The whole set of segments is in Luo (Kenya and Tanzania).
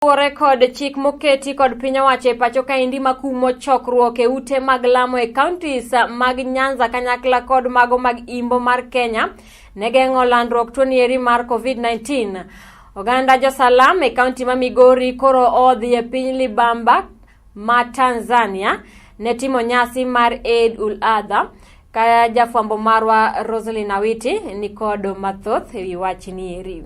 Rekod chik moketi kod piny owacho pacho ka indi Makumo chokruok e ute mag lamo e counties mag Nyanza kanyakla kod mago mag Imbo mar Kenya ne geng'o landruok tuo nieri mar COVID-19. Oganda jo Salam e county ma Migori koro odhi e piny Libamba ma Tanzania ne timo nyasi mar Eid ul-Adha ka jafwambo marwa Roslyn Awiti ni kod mathoth ewi wach nieri.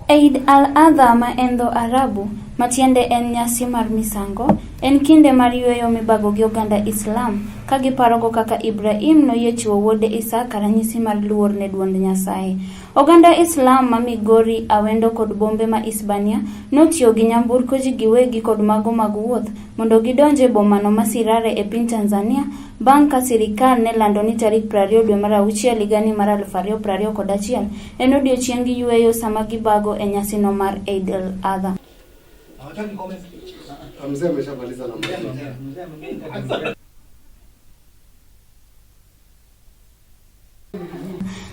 Eid al-Adha ma en dho Arabu, matiende en nyasi mar misango, en kinde mar yueyo mibago gi oganda Islam, ka giparogo kaka Ibrahim noyie chiwo wuode Isaka ranyisi mar luor ne duond Nyasaye. Oganda Islam ma Migori, Awendo kod bombe ma Hispania notiyo gi nyamburko ji giwegi kod mago mag wuoth mondo gidonje bomano masirare e piny Tanzania bang' ka sirikal ne lando ni tarik 20 dwe mar auchiel higani mar 2021 en odiechieng gi yueyo sama gibago e nyasino mar Eid al-Adha.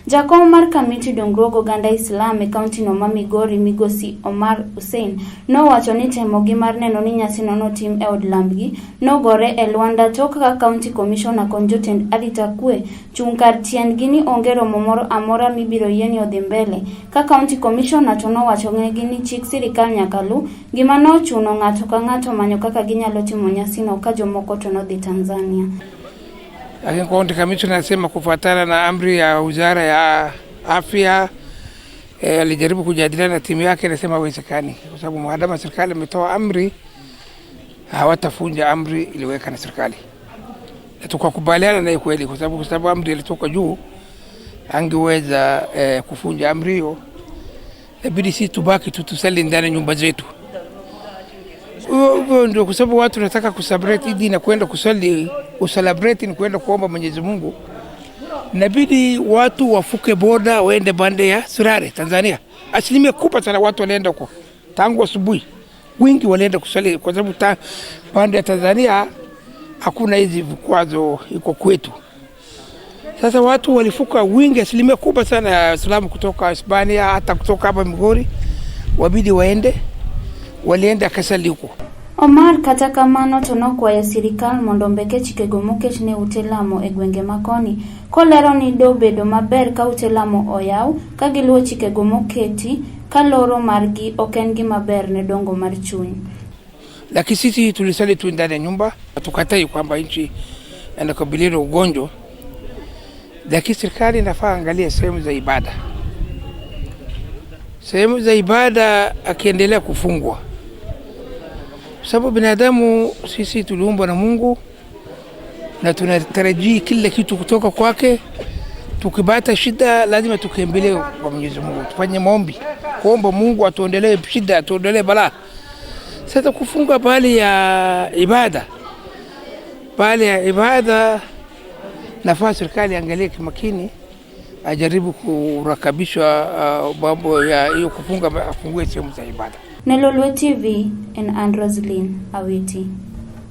Jakom mar kamiti dongruok oganda Islam e kaunti no ma Migori Migosi Omar Hussein nowacho ni temogi mar neno ni nyasino notim e od lambgi nogore e Luanda tok ka county commissioner kon jotend arita kwe chung kar tiendgi ni onge romo moro amora mibiro yieni odhi mbele ka county commissioner to nowacho negi ni chik sirikal nyaka lu gima nochuno ng'ato ka ng'ato manyo kaka ginyalo timo nyasino ka jomoko to nodhi Tanzania. Lakini county commissioner anasema kufuatana na amri ya wizara ya afya alijaribu kujadiliana na timu yake, anasema haiwezekani kwa sababu maadama serikali imetoa amri hawatafunja amri iliweka na serikali. Na tukakubaliana na kweli kwa sababu amri ilitoka juu angeweza kufunja amri hiyo. Inabidi sisi tubaki tusali ndani nyumba zetu. Ndio kwa sababu watu wanataka kucelebrate Eid na kwenda kusali, celebrate ni kwenda kuomba Mwenyezi Mungu. Inabidi watu wafuke boda waende bande ya Surare Tanzania. Asilimia kubwa sana watu walienda huko tangu asubuhi. Wengi walienda kusali kwa sababu bande ya Tanzania hakuna hizi vikwazo iko kwetu. Sasa watu walifuka wingi, asilimia kubwa sana ya Waislamu kutoka Hispania hata kutoka hapa Migori wabidi walienda kasali huko. Omar kata kamano to nokwayo sirikal mondo Mbek Chike moket ne ute lamo e gwenge makoni kolero ni do bedo maber ka ute lamo oyaw ka giluwo chike moketi ka loro margi oken gima ber ne dongo mar chuny. Lakini sisi tulisali tu ndani ya nyumba, tukatai kwamba nchi inakabiliana ugonjwa. Lakini serikali inafaa angalia sehemu za ibada. Sehemu za ibada akiendelea kufungwa. Sababu binadamu sisi tuliumbwa na Mungu na tunatarajia kila kitu kutoka kwake. Tukipata shida lazima tukimbilie kwa Mwenyezi Mungu, tufanye maombi kuomba Mungu atuondolee shida, atuondolee balaa. Sasa kufunga bali ya ibada nafasi serikali angalie kimakini, ajaribu kurakabisha mambo ya hiyo kufunga, afungue sehemu za ibada. Lolwe TV and Roslyn Awiti.